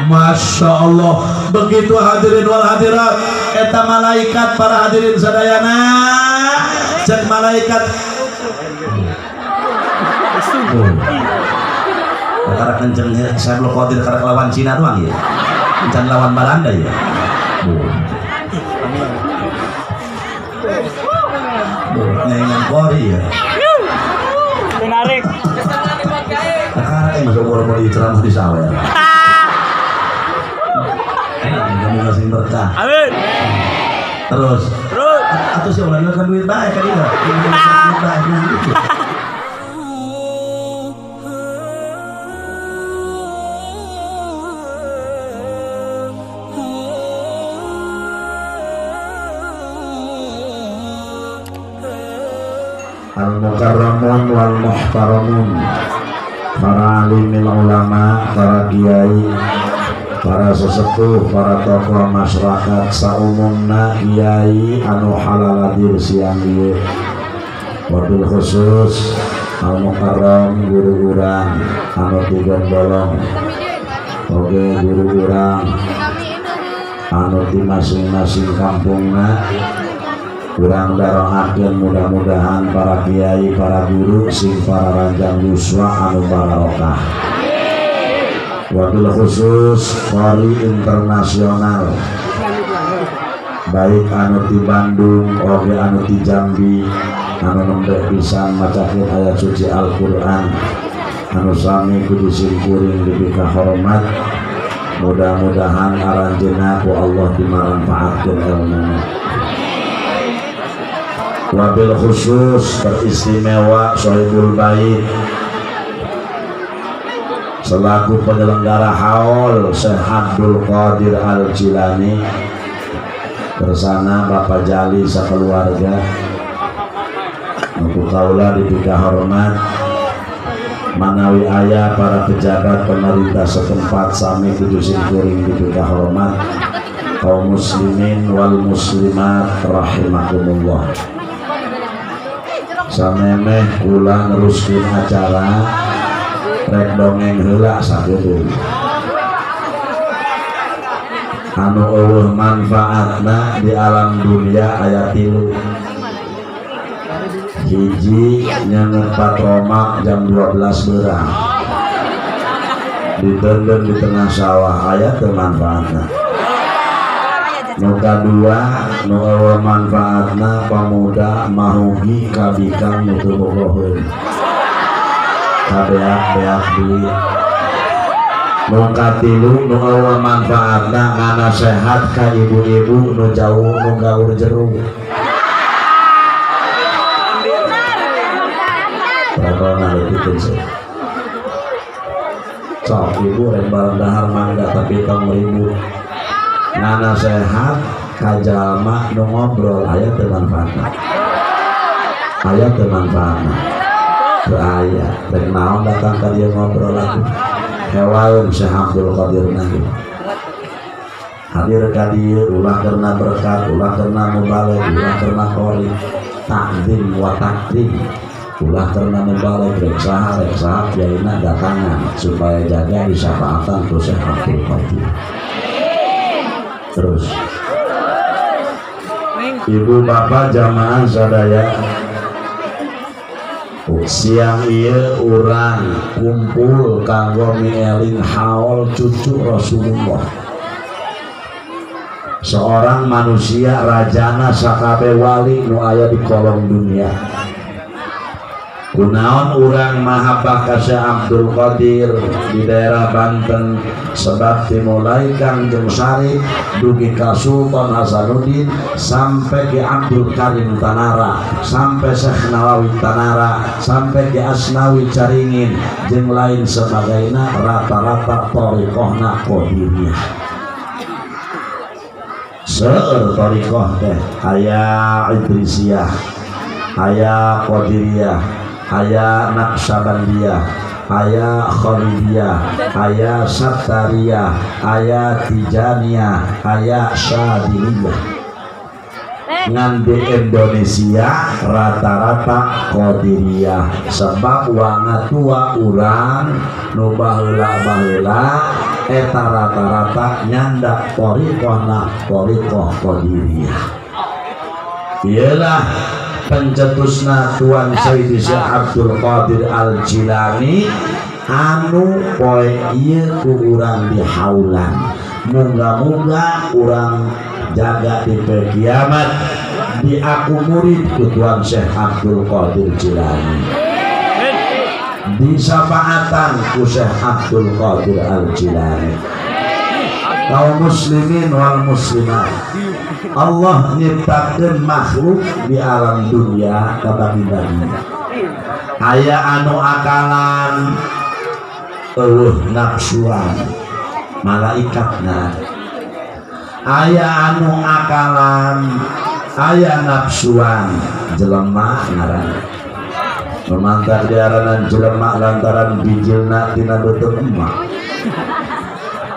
Masya Allah. Begitu hadirin wal hadirat, eta malaikat para hadirin sadayana, cek malaikat karena kenceng saya belum khawatir karena lawan Cina doang ya, jangan lawan Belanda ya. Nyanyian Kori ya. Menarik. Masuk umur di ceramah di sawah ya. Kamu ngasih berkah. Amin. Terus. Atau sih orang kan duit baik kan dia. Duit baik gitu. Al-mukarramun wal muhtaramun, para alimil ulama, para kiai, para sesepuh, para tokoh masyarakat saumumna, kiai anu halaladir siang ieu. Wabil khusus al-mukarram guru urang anu digondolong, oge guru urang anu di masing-masing kampungna. Kurang darohakeun mudah-mudahan para kiai, para guru, sing para ranjang yuswa anu barokah. Wabil khusus qari internasional, baik anu di Bandung, oge anu di Jambi, anu nembe pisan macakeun ayat suci Al-Qur'an, anu sami kudu simkuring dibika hormat. Mudah-mudahan aranjeunna ku Allah dimanfaatkeun ilmuna. Wabil khusus teristimewa Sohibul Bait selaku penyelenggara haul Syekh Abdul Qadir Al-Jilani bersama Bapak Jali sakeluarga untuk kaula dibika hormat manawi aya para pejabat pemerintah setempat sami kudu simkuring dibika hormat kaum muslimin wal muslimat rahimakumullah. Samemeh kula neruskeun acara rek dongeng heula sakitu anu eueuh manfaatna di alam dunia aya 3. Hiji nyangeun patromak jam 12 beurang ditenggeun di tengah sawah aya teu manfaatna. Nu kadua nu eueuh manfaatna pamuda mahugi kabikang nu teu bogoheun kabeak-beak duit. Nu katilu nu eueuh manfaatna ngana sehat ka ibu-ibu nu jauh nu gaur jeruk. Pokona leuwih sih. Sok ibu rek bareng dahar mangga tapi tong ribut. Ngana sehat kajalma nu ngobrol aya teu manfaatna. Aya teu manfaatna. Teu aya. Rek naon datang ka dieu ngobrol atuh. Hewaeun Syekh Abdul Qadir nanti. Hadir ka dieu ulah karena berkat, ulah karena mubalagh, ulah karena qori, takzim wa takrim. Ulah karena mubalagh rek saha kiaina datangan supaya jaga disyafaatan ku Syekh Abdul Qadir. Terus ibu bapak jamaah sadaya siang ieu urang kumpul kanggo mielin haul cucu Rasulullah, seorang manusia rajana sakabeh wali nu aya di kolong dunia. Kunaon urang mahabbah ka Syekh Abdul Qadir di daerah Banten sebab dimulai Kangjeng Sarif dugi ka Sultan Hasanuddin sampai ke Abdul Karim Tanara, sampai Syekh Nawawi Tanara, sampai ke Asnawi Caringin jeung lain sebagainya, rata-rata thariqahna Qadiriyah. Seueur thariqah teh aya Idrisiyah, aya Qadiriyah, aya Naqsabandiyah, aya Khalidiyah, aya Sattariyah, aya Tijaniyah, aya Syadiliyah. ngan di Indonesia rata-rata Qadiriyah sebab wanga tua urang nu baheula-baheula eta rata-rata nyandak thariqah Qadiriyah. Iyalah pencetusna Tuan Sayyidi Syekh Abdul Qadir Al-Jilani anu poe ieu ku urang dihaulan. Moga-moga urang jaga di kiamat di aku murid ku Tuan Syekh Abdul Qadir Jilani, di syafaatan ku Syekh Abdul Qadir Al-Jilani. Kaum muslimin wal muslimat, Allah nyiptakeun makhluk di alam dunia kabagi-bagi. Aya anu akalan nafsuan malaikatna, aya anu akalan aya nafsuan jelema ngaran memantar diaranan jelema lantaran bijilna tina beuteung emak,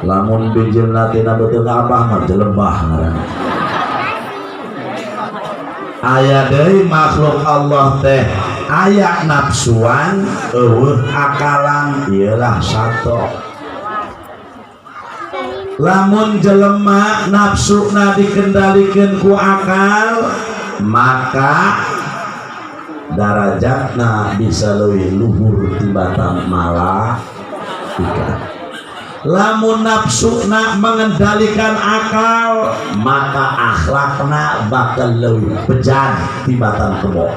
lamun bijilna tina beuteung abah mah jelebah ngaran. Aya deui makhluk Allah teh aya nafsuan eueuh akalan ieulah sato. Lamun jelema nafsuna dikendalikeun ku akal maka darajatna bisa leuwih luhur tibatan malaikat. Lamun nafsuna mengendalikan akal maka akhlakna bakal leuwih bejat tibatan kebo.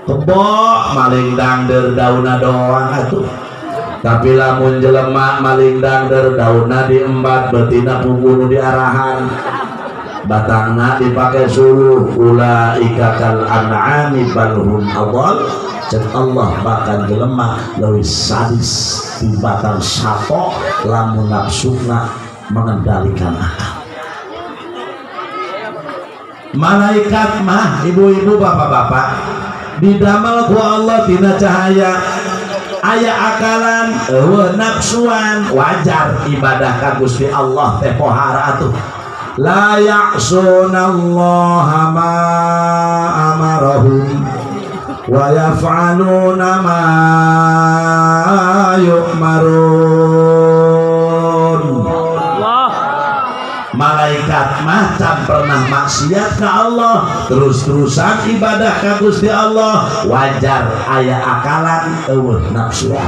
Kebo maling dangder dauna doang atuh. Tapi lamun jelema malingdang der daunna diembat betina punggunu di arahan batangna dipakai suluh ulaika kal an'ami balhum adall. Cek Allah bakal jelema leuwih sadis tibatan sato lamun nafsuna mengendalikan akal. Malaikat mah ibu-ibu bapak-bapak didamel ku Allah tina cahaya aya akalan nafsuan wajar ibadah ka Gusti Allah teh pohara atuh. La ya'sunallaha ma amarahum wa yaf'aluna ma yu'marun. Malaikat mah can pernah maksiat ka Allah, terus-terusan ibadah ka Gusti Allah, wajar aya akalan eueuh nafsuan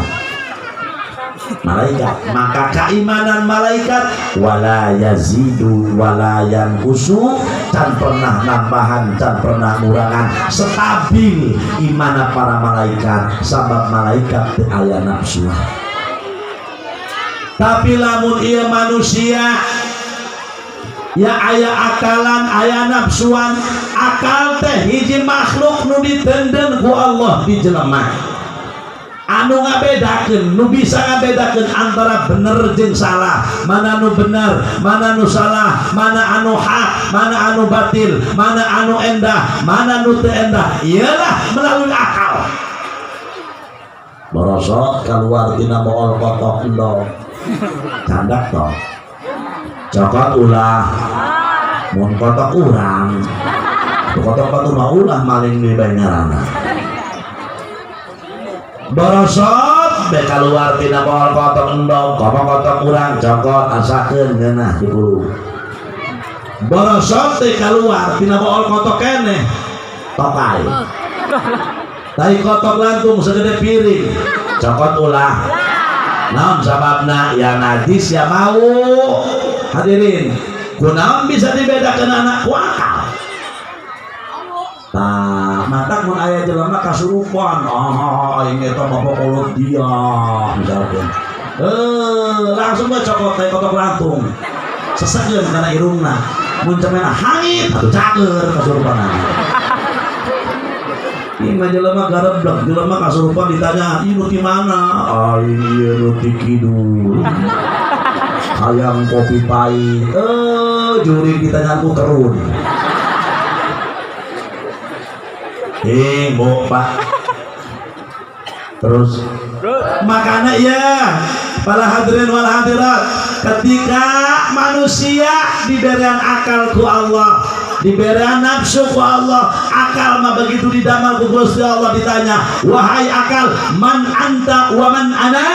malaikat. Maka keimanan malaikat wala yazidu wala yanqusu, can pernah nambahan can pernah ngurangan, stabil iman para malaikat sabab malaikat teu aya nafsuan. Tapi lamun ieu manusia ya aya akalan aya nafsuan. Akal teh hiji makhluk nu ditendeng ku Allah di jelema anu ngabedakeun, nu bisa ngabedakeun antara bener jeung salah, mana nu bener mana nu salah, mana anu hak mana anu batil, mana anu endah mana nu teu endah, ialah melalui akal. Borosok keluar tina bool kotok endog candak toh cokot ulah mun kotok urang kotok batu mah ulah maling di bayangarana. Borosot be keluar tina bool kotok endog kotok urang cokot asakeun geunah di bulu. Borosot teh keluar tina bool kotok keneh tokai tai kotok lantung segede piring cokot ulah. Naon sababna ya najis ya mau. Hadirin, kunaon bisa dibedakan anak ku akal. Nah, matak mun aya jelema kasurupan, ini eta bapak kolot dia misalkan. Langsung bae cokot teh kotok lantung. Sesageun kana irungna. Mun cenah hangit atuh cager kasurupanan. Ini mah jelema gareblek, jelema kasurupan ditanya, "Ieu di mana?" "Ieu nu di kidul." Hayang kopi pahit, juri ditanya ku kerun. Bu Pak. Terus makanya ya para hadirin wal hadirat, ketika manusia diberikan akal ku Allah, diberi nafsu ku Allah, akal mah begitu didamel ku Gusti Allah. Ditanya, wahai akal, man anta wa man ana?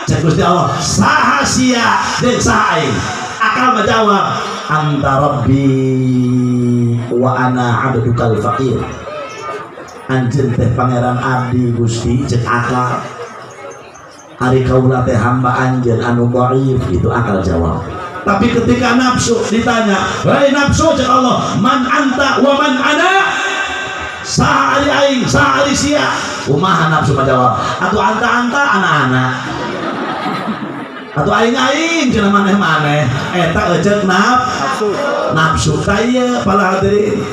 Cek Gusti Allah, saha sia jeung saha aing? Akal mah jawab, anta rabbi wa ana abdukal faqir. Anjeun teh pangeran abdi Gusti, cek akal. Ari kaula teh hamba anjeun anu dhaif, itu akal jawab. Tapi ketika nafsu ditanya, wahai nafsu, cek Allah, man anta wa man ana? Saha ari aing, saha ari sia? Kumaha nafsu mah jawab, atuh anta anak-anak. Atuh aing cenah maneh-maneh. Eta eceuk nafsu. Taya para hadirin.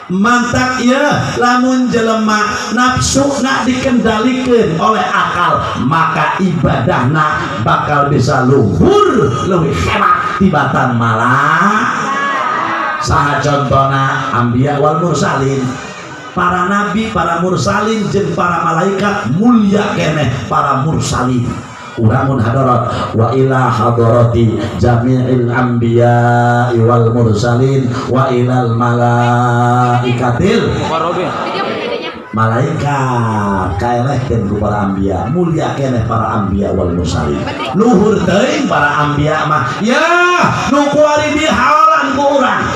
Mantak ya lamun jelema nafsu nak dikendalikeun oleh akal, maka ibadahna bakal bisa luhur leuwih hebat tibatan malah. Saha contona anbiya wal mursalin, para nabi, para mursalin jeung para malaikat mulia keneh para mursalin. Uramun hadarat wa ila hadarati jami'il anbiya wal mursalin wa ilal malaikatil malaikat kaelehkeun ku para anbiya, mulia keneh para anbiya wal mursalin. Luhur teuing para anbiya mah ya nu kuari dihalan ku urang.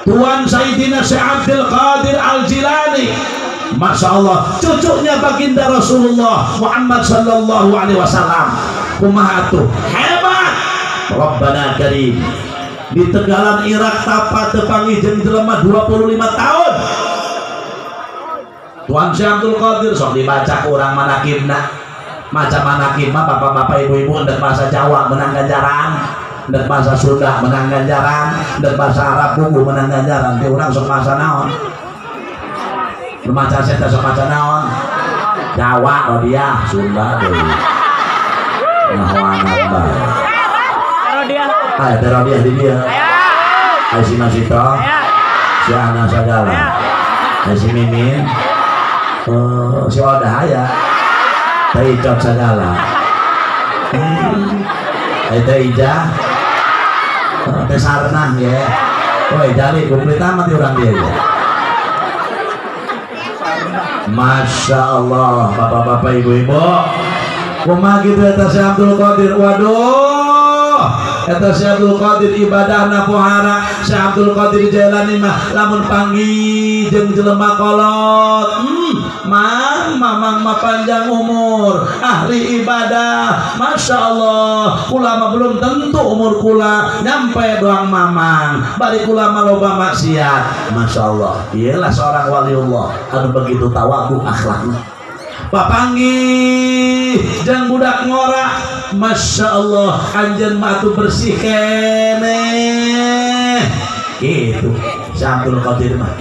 Tuan Sayyidina Syekh Abdul Qadir Al-Jilani, Masya Allah, cucunya baginda Rasulullah Muhammad sallallahu alaihi wasallam. Kumaha tuh hebat, Rabbana Karim. Di Tegalan Irak tapa tepangi jeung jelema 25 tahun. Tuan Syekh Abdul Qadir sok dibaca urang manakibna. Maca manakib mah bapak-bapak ibu-ibu ndek bahasa Jawa menang ganjaran, ndek bahasa Sunda menang ganjaran, ndek bahasa Arab buku menang ganjaran. Ti urang sok bahasa naon? Maca saya sok maca naon? Jawa oh dia, Sunda deui. Nahoanan bae. Aya dia di dia. Aya si Masito. Si Ana Sagala. Aya si Mimin. Si Odah aya. Teh Icot Sagala. Aya teh Ija. Teh Sarnah ya. Oh, jali kumplit amat urang dia ya. Masya Allah, bapak-bapak ibu-ibu, kumaha gitu eta Syekh Abdul Qadir. Waduh, eta Syekh Abdul Qadir ibadahna pohara. Syekh Abdul Qadir Jailani mah lamun panggih jeung jelema kolot, mamang panjang umur, ahli ibadah. Masya Allah, ulama belum tentu umur kula nyampe doang mamang, bari kula loba maksiat. Masya Allah, ialah seorang waliullah anu begitu tawadhu akhlakna. Papanggih jeung budak ngora, Masya Allah, anjeun mah atuh bersih keneh gitu. Syekh Abdul Qadir mah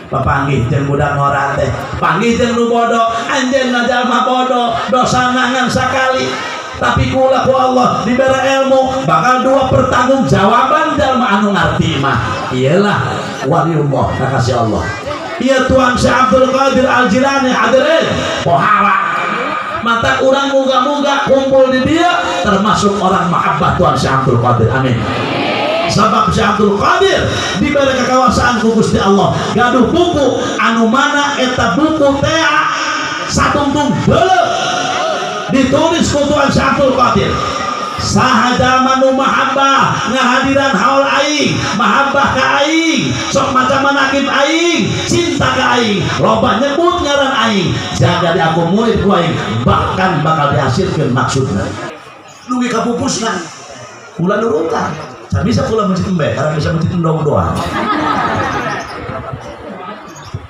papanggih jeung budak ngora teh, panggih jeung nu bodoh, anjeun mah jalma bodoh, dosana ngan sakali. Tapi kula ku Allah diberi ilmu, bakal dua pertanggungjawaban jalma anu ngarti mah. Iyalah waliullah kakasih Allah. Iya Tuan Syekh Abdul Qadir Al-Jilani hadirin pohara. Mata orang muga-muga kumpul di dia termasuk orang mahabbah Tuan Syekh Abdul Qadir. Amin. Sabab Syekh Abdul Qadir diberi kekuasaan ku Gusti Allah, gaduh buku anu mana eta buku teh satungtung beuleuh ditulis ku Tuan Syekh Abdul Qadir. Sahaja manu mahabbah ngahadiran haul aing, mahabbah ka aing, sok maca manakib aing, cinta ka aing, loba nyebut ngaran aing, jaga di aku murid ku aing, bahkan bakal dihasilkeun maksudna. Dugi kapupusna kula nurutan. Saya bisa kula masjid embe, karena bisa masjid doang.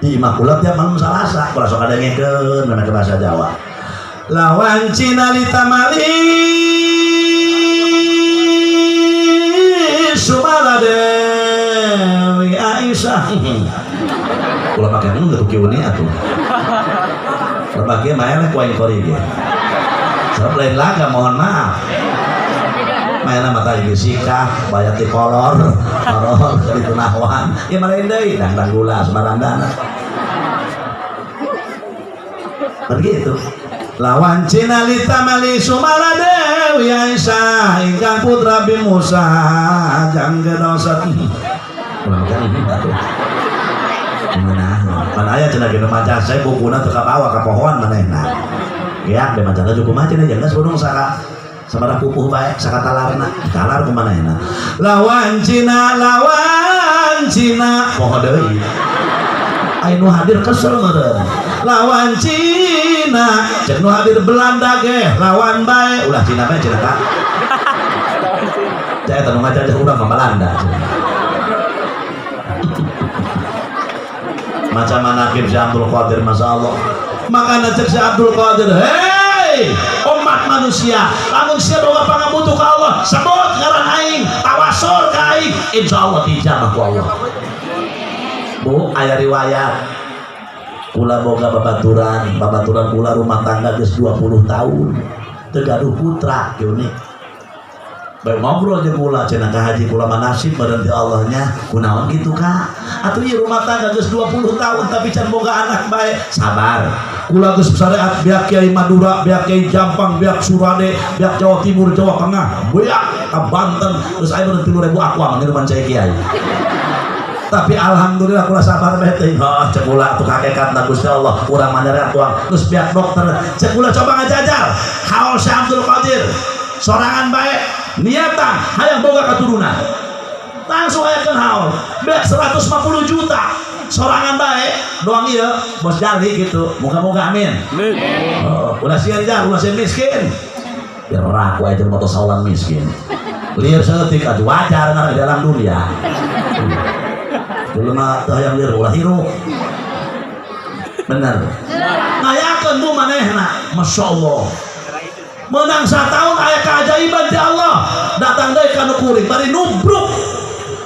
Di makulat tiap malam Salasa, kula sok ada ngekeun mana ke bahasa Jawa. Lawan Cina litamali Sumaladewi Aisyah. Kula pakai enggak tuh kieu atuh. Kula pakai maena ku aing kori dia. Sabab lain laga mohon maaf. Maena mata ieu sikah, bayat di kolor, kolor itu nahwan. Ieu mah lain deui, dangdang gula sebarandana. Begitu. Lawan Cina litamali Sumaladewi Aisyah ingkang putra Bi Musa jang gedosot ulah kan atuh mana pan aya cenah ge maca saya bukuna teu kabawa ka pohon manehna ya be maca juga macam aja geus gunung saka sabaraha pupuh bae saka talarna talar ku manehna lawan Cina poho deui anu hadir kesel meureun lawan Cina cek nu hadir Belanda ge lawan bae ulah Cina bae cenah Kak saya tanu ngajajah urang ka Belanda macam manakib si Abdul Qadir Masya Allah makanya cek si Abdul Qadir hei umat manusia lamun sia boga pangabutuh ka Allah sebut ngaran aing tawasul ka aing insyaallah dijabah ku Allah Bu aya riwayat kula boga babaturan kula rumah tangga geus 20 tahun teu gaduh putra kieu nih bae ngobrol jeung kula cenah ka haji kula manasib badan ti Allahnya kunaon kitu Kak atuh ieu rumah tangga geus 20 tahun tapi can boga anak bae sabar kula geus syariat biak Kiai Madura biak Kiai Jampang biak Surade biak Jawa Timur Jawa Tengah biak ka Banten geus aya 30.000 akwa ngiruman cai Kiai tapi alhamdulillah kula sabar bae teh cek kula atuh hakikatna Gusti Allah urang manere atuang geus biak dokter cek kula coba ngajajal haul Syekh Abdul Qadir sorangan bae niatan hayang boga katurunan langsung ayakeun haul beak 150 juta sorangan bae doang ieu bos jali gitu moga-moga amin ulah sieun jar ulah sieun miskin biar raku aja moto sawan miskin lieur seutik atuh wajar ngaran di dalam dunia dulu mah teu hayang lieur ulah hirup bener ngayakeun bu manehna masyaallah menang satahun aya keajaiban ti Allah datang deui ka nu kuring bari nubruk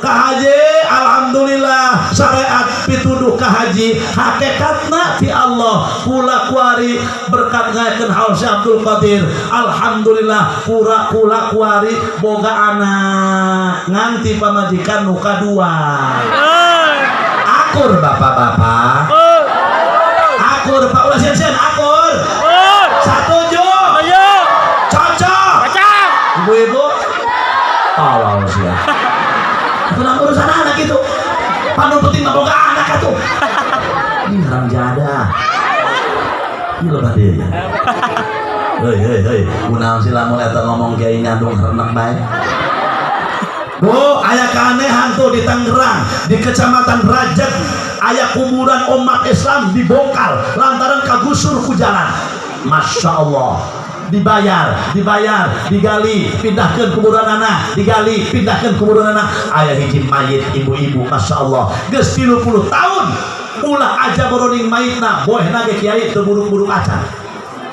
ka haji alhamdulillah syariat pituduh ka haji hakikatna ti Allah kula kuari berkat ngayakeun haul Syekh Abdul Qadir alhamdulillah kula kuari boga anak nganti pamajikan nu kadua akur bapak-bapak akur Pak ulah sieun akur satuju ibu-ibu Allah sia tenang urusan anak itu panu penting mah boga anak atuh ini haram jadah ieu loba deui heuy kunaon si lamun eta ngomong kiai nyandung renang bae Bu aya keanehan tuh di Tangerang di Kecamatan Rajat aya kuburan umat Islam dibongkar lantaran kagusur ku jalan Masya Allah dibayar digali pindahkan kuburan anak digali pindahkan kuburan anak ayah hiji mayit ibu-ibu Masya Allah geus 30 tahun ulah aja boroning mayitna boeh nage kiai teu buruk-buruk acan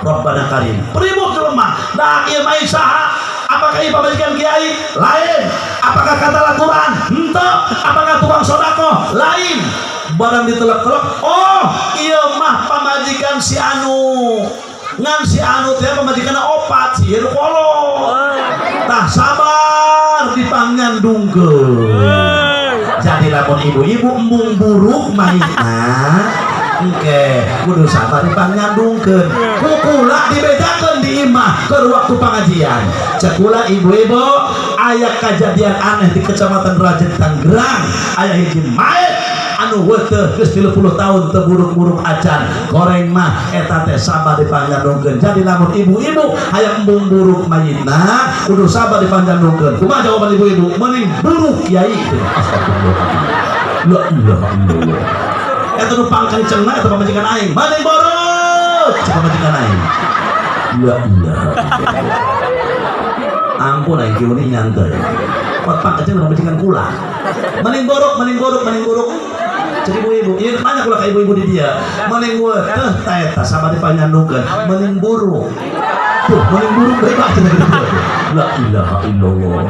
Rabbana Karim pribuk jelema da ieu mayit saha apakah ieu pamajikan kiai lain apakah kata Al-Quran henteu apakah tukang sedekah lain barang ditelek-telek oh ieu mah pamajikan si anu ngan si anu teh pamajikanna opat si hirup kolot tah sabar dipanggandungkeun jadi lamun ibu-ibu embung buruk mayitna engke kudu sabar dipanggandungkeun kukula dibedakeun di imah keur waktu pengajian cek kula ibu-ibu aya kejadian aneh di Kecamatan Rajat Tangerang aya hiji mayit anu weteuh geus 30 tahun teu buruk-buruk acan goreng mah eta teh sabar dipanggandungkeun jadi lamun ibu-ibu hayang embung buruk mayitna kudu sabar dipanggandungkeun kumaha jawaban ibu-ibu mending buruk kiai astagfirullahaladzim la ilaha illallah eta nu pangkencengna eta pamajikan aing mending borok pamajikan aing la ilaha illallah ampun aing kieu ni nyantai pot pangkenceng pamajikan kula mending borok jadi ibu-ibu, ini banyak pula ke ibu-ibu di dia mending gue, teh sama dipanggandungkeun mending buruk tuh, mending buruk bebas la ilaha illallah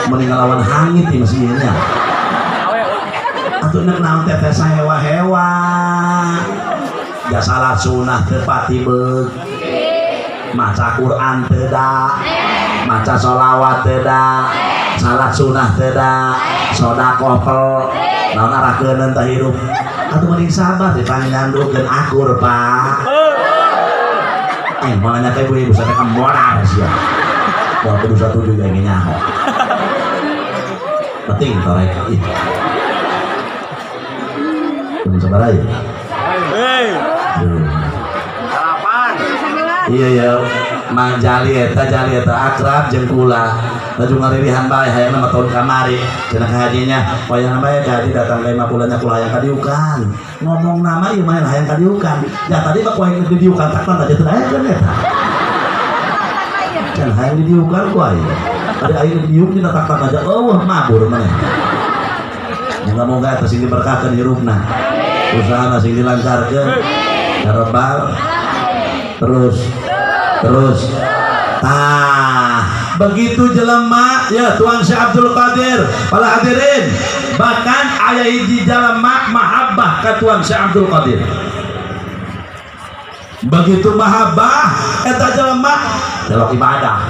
mending ngalawan hangit di mesinnya atuh nek naon teh sahewa-hewa ya salat sunah teu pati beug maca Quran teu da maca sholawat teu da salat sunah teu da sedekah pel naon arahkeun teh hirup atuh mending sabar dipanggandungkeun akur Pak makanya kayak ibu-ibu sampai kemorar sih ya mau berusaha tujuh yang nyaho penting torek sabar aja. Iya ya, mang jali eta akrab jeung kula. Laju ngaririhan bae hayang nama tahun kamari. Cenah hajinya, wayang bae jadi datang ka 50 nya kula hayang kadiukan. Ngomong nama ieu mah hayang kadiukan. Ya tadi mah ku hayang didiukan takna aja teu aya kan eta. Can hayang didiukan ku aya. Tadi aya didiuk dina takna aja eueuh mabur maneh. Moga-moga eta sing diberkahkeun hirupna. Usahana sing dilancarkeun. Karebal terus begitu jelema ya Tuan Syekh Abdul Qadir para hadirin bahkan aya hiji jelema mahabbah ka Tuan Syekh Abdul Qadir begitu mahabbah eta jelema delok ibadah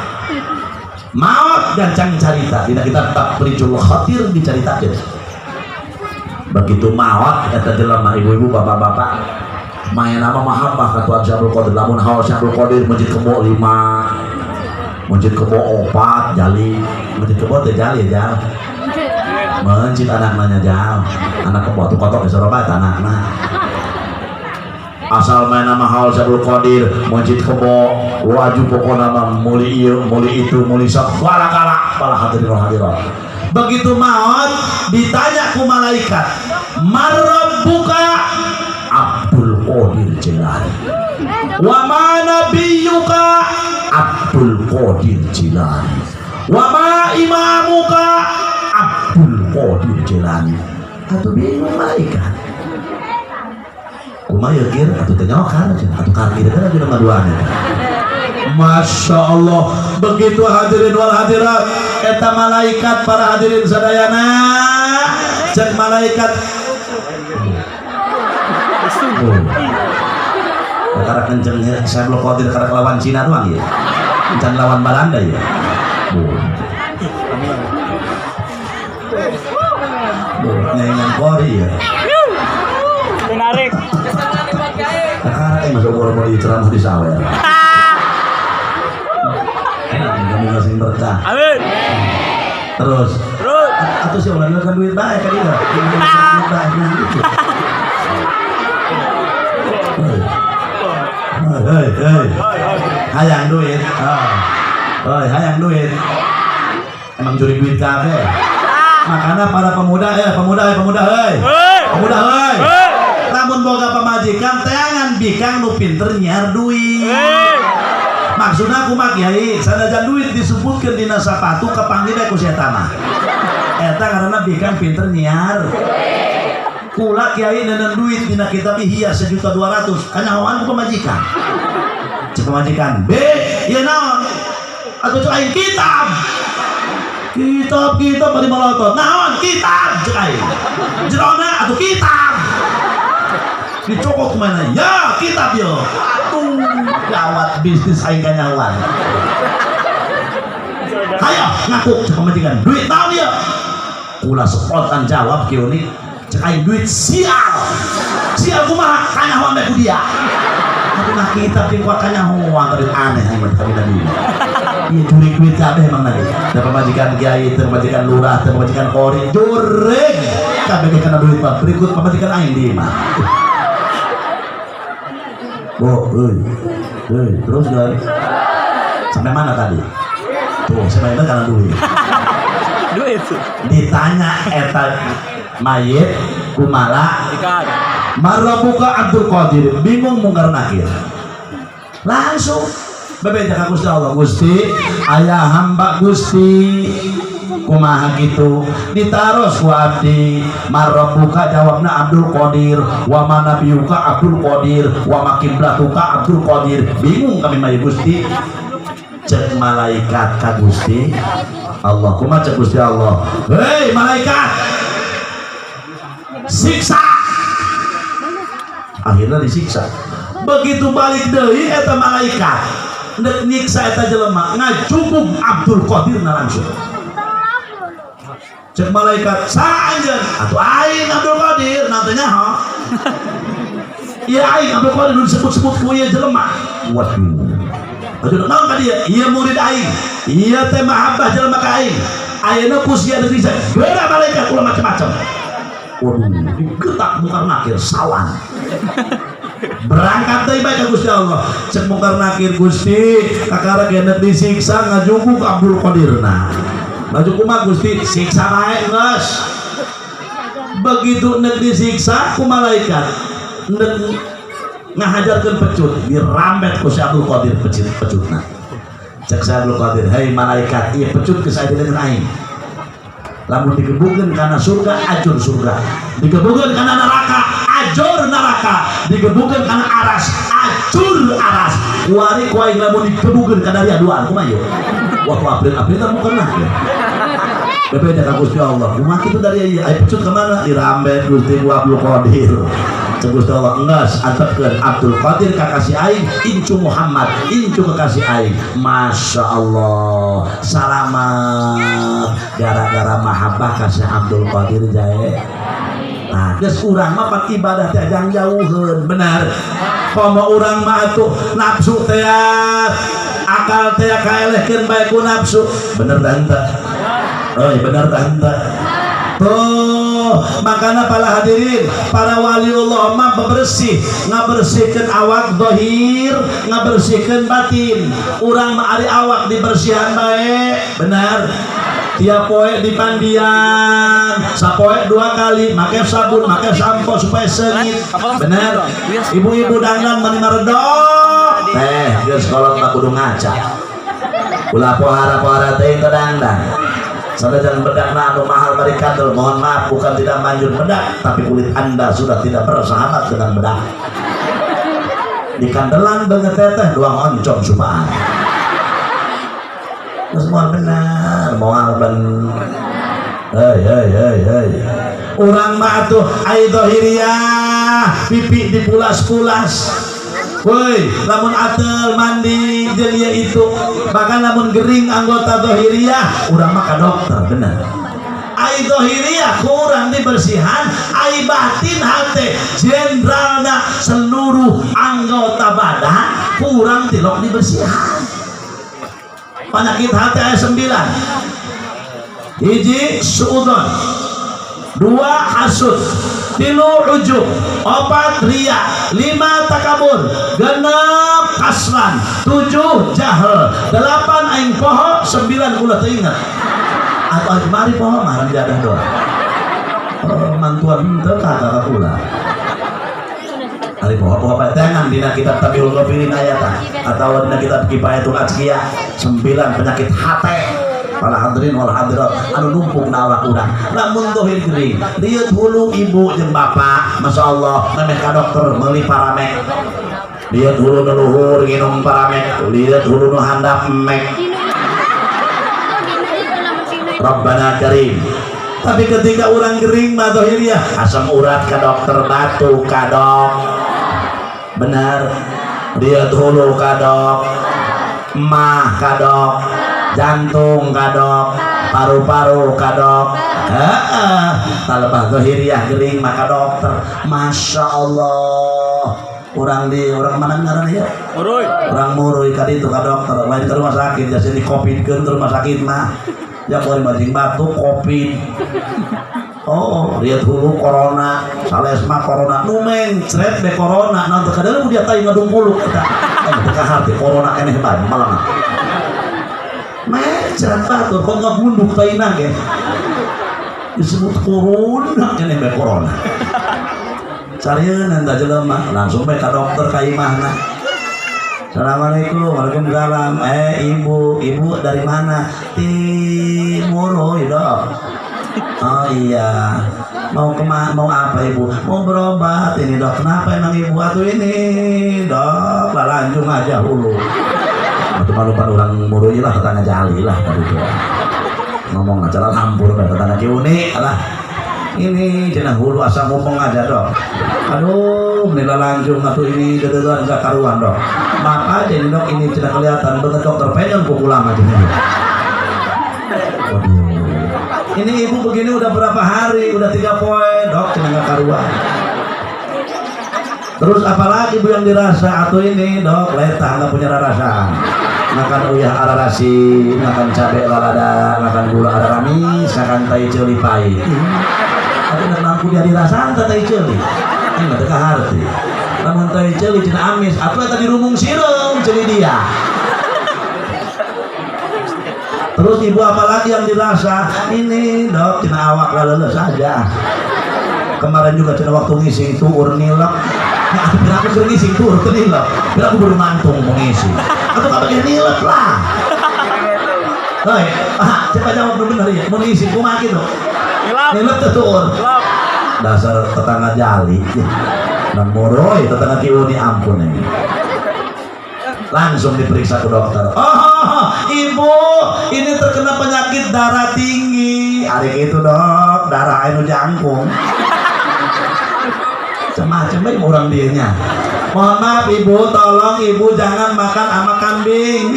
maot gancang carita dina kita Taqrijul Khatir dicaritakeun begitu maot eta jelema ibu-ibu bapak-bapak main nama mahabbah ka Tuan Syekh Abdul Qadir lamun haul Syekh Abdul Qadir masjid kebo 5 masjid kebo 4 jali masjid kebo teh jali ya masjid anakna jal anak kebo tuh kotok di Surabaya anakna asal main nama haul Syekh Abdul Qadir masjid kebo wajib pokona mah muli ieu muli itu muli sok kala para hadirin begitu maut ditanya ku malaikat marabbuka Abdul Qadir Jilani wa ma nabiyyuka Abdul Qadir Jilani wa ma imamuka Abdul Qadir Jilani atuh bingung malaikat kumaha kir atuh teh nyokan atuh kardir kana dina maduana Masya Allah begitu hadirin wal hadirat eta malaikat para hadirin sadayana cek malaikat karena kenceng saya belum khawatir karena lawan Cina doang ya kenceng lawan Belanda ya nyanyian Kori ya menarik karena yang masuk bola-bola di ceramah di sawer kamu ngasih berkah amin terus atau sih orang kan duit baik kan dia duit baik gitu hei hayang duit hayang duit emang curi duit kabeh makanya para pemuda lamun boga pamajikan teangan bikang nu pinter nyiar duit maksudnya aku mah kiai sanajan duit disebutkeun dina sapatu kepanggil ku eta mah eta karena bikang pinter nyiar kula kiai neuneuh duit dina kitab hias 1.200.000 kanyahoan ku pamajikan cek pamajikan B ieu naon atuh cek aing kitab bari malotot naon kitab cek aing jerona atuh kitab dicokot mana ya kitab yo atuh gawat bisnis aing kanyahoan hayo ngaku cek pamajikan duit naon ieu kula spontan jawab kieu ni cek aing duit sial kumaha kanyahoan bae ku dia aku mah kitab di kuat kanyahoan tadi aneh aing tadi tadi ieu curi duit kabeh emang tadi teu pamajikan kiai teu pamajikan lurah teu pamajikan kori jurig kabeh kana duit mah berikut pamajikan aing di imah terus guys sampai mana tadi tuh sampai mana karena duit ditanya eta mayit kumala marabuka Abdul Qadir bingung mungkar nakir langsung bebeja ka Gusti Allah Gusti aya hamba Gusti kumaha gitu ditaros ku abdi marabuka jawabna Abdul Qadir wa manabiyuka Abdul Qadir wa makiblatuka Abdul Qadir bingung kami mayit Gusti cek malaikat ka Gusti Allah kumaha cek Gusti Allah hei malaikat siksa akhirnya disiksa begitu balik deui eta malaikat ndek nyiksa eta jelema ngajubung Abdul Qadir na langsung cek malaikat saanjeun atuh aing Abdul Qadir nantinya ha ieu aing Abdul Qadir disebut-sebut ku ieu jelema waduh aduh naon ka dia ieu murid aing ieu teh mahabbah jelema ka aing ayeuna ku sia disiksa beda malaikat ulah macam-macam waduh digetak Mungkar Nakir sawan berangkat deh baik Gusti Allah cek Mungkar Nakir Gusti kakara genet disiksa ngajungkuk Abdul Qadirna maju kumah Gusti siksa baik guys begitu nek disiksa ku malaikat nek ngahajarkan pecut dirambet ku si Abdul Qadir pecutna cek si Abdul Qadir hei malaikat iya pecut ke saya dengan aing lamun digebukeun kana surga ajur surga digebukeun kana neraka ajur neraka digebukeun kana aras ajur aras kuari ku aing lamun digebukeun kana dia duaan kumaha ieu waktu april teh bukan lah bebeda ka Gusti Allah kumaha kitu dari ieu aya pecut ke mana dirambet Gusti Abdul Qadir Gusti Allah enggas antepkeun Abdul Qadir kakasih aing incu Muhammad incu kakasih aing Masya Allah salamat gara-gara mahabbah kasih Abdul Qadir jae nah geus urang mah pak ibadah teh ajang jauheun benar komo urang mah atuh nafsu teh akal teh kaelehkeun bae ku nafsu bener da henteu euy bener da henteu tuh makanya para hadirin para waliullah mah bebersih ngabersihkeun awak zahir ngabersihkeun batin urang mah ari awak dibersihan bae benar tiap poe dipandian sapoe 2 kali make sabun make sampo supaya sengit benar ibu-ibu dandan mani maredok teh geus kolot mah kudu ngaca ulah pohara-pohara teh teu dandan Sadajan bedak anu mahal barikatul mohon maaf bukan tidak manjur bedak tapi kulit anda sudah tidak bersahabat dengan bedak dikandelan banget teteh dua oncom subaan terus mohon benar mohon ben hei urang mah atuh ai zahiriyah pipi dipulas-pulas woi lamun atel mandi jeung ieu itu bahkan lamun gering anggota zahiriyah urang mah ka dokter bener ai zahiriyah kurang dibersihan ai batin hate jenderalna seluruh anggota badan kurang tilok dibersihan penyakit hati aya 9 hiji suudzon 2 hasud 3 ujub 4 riya 5 takabur 6 kasran 7 jahil 8 aing poho 9 kula teu inget atau kemari poho mah jadah doa mantuan henteu kakak kula ari poho patengan dina kitab Tabiul Ghafirin ayatan atau dina kitab Kifayatul Azkiyah 9 penyakit hati para hadirin wal hadirat anu numpuk na awak urang lamun zahir gering lieu hulu ibu jeung bapak masyaallah memeh ka dokter meuli paramek lieu hulu nu luhur nginum paramek lieu hulu nu handap mek Rabbana Karim tapi ketika urang gering mah zahiriyah asam urat ka dokter batu ka dok benar lieu hulu ka dok mah ka dok jantung kadok paru-paru kadok talebah zahiriyah gering maka dokter Masya Allah orang mana ngaran ya orang muruy kali itu ka dokter lain ke rumah sakit jadi covid ke rumah sakit mah ya boleh mancing batu covid oh lihat hulu corona salesma corona numeng cret be corona nanti kadang dia tahu ngadung puluh kita hati corona eneh banget malah cerat batur kok nggak bunduk tainang ya disebut corona ini be corona carian anda jelema langsung baik ke dokter ka imahna Assalamualaikum waalaikumsalam ibu dari mana Timur dok oh iya mau apa ibu mau berobat ini dok kenapa emang ibu atuh ini dok lah lanjut aja hulu atau malu-malu orang murui lah tetangga jali lah tadi itu ngomong acara hampur tetangga kiuni lah ini jenah hulu asal ngomong aja dok aduh menila lanjut atau ini dedegan gak karuan dok maaf aja ini dok ini jenah kelihatan banget dokter pengen pukul lama jenah waduh ini ibu begini udah berapa hari udah 3 poin dok jenah gak karuan terus apalagi bu yang dirasa atau ini dok letah nggak punya rasa makan uyah ararasi makan cabai lalada makan gula araramis makan tai celi pahit Aku nak mampu dia dirasaan tadi celi. Ini nggak teka harti. Namun tadi celi cina amis. Aku tadi rumung sirem celi dia. Terus ibu apalagi yang dirasa? Ini dok cina awak lalu saja. Kemarin juga cina waktu ngisi itu urnilap. Ya aku kira aku sering ngisi itu urnilap. Kira aku baru mantung mengisi. Aku tak pakai nilap lah. Hei, coba jawab dulu benar ya. Mau ngisi aku makin dong. Nilap tutur. Dasar tetangga jali. Dan moroi tetangga kiu ni ampun ini. Langsung diperiksa ke dokter. Oh, ibu, ini terkena penyakit darah tinggi. Hari itu dok, darah anu jangkung. Macam-macam orang dianya. Mohon maaf ibu, tolong ibu jangan makan ama kambing.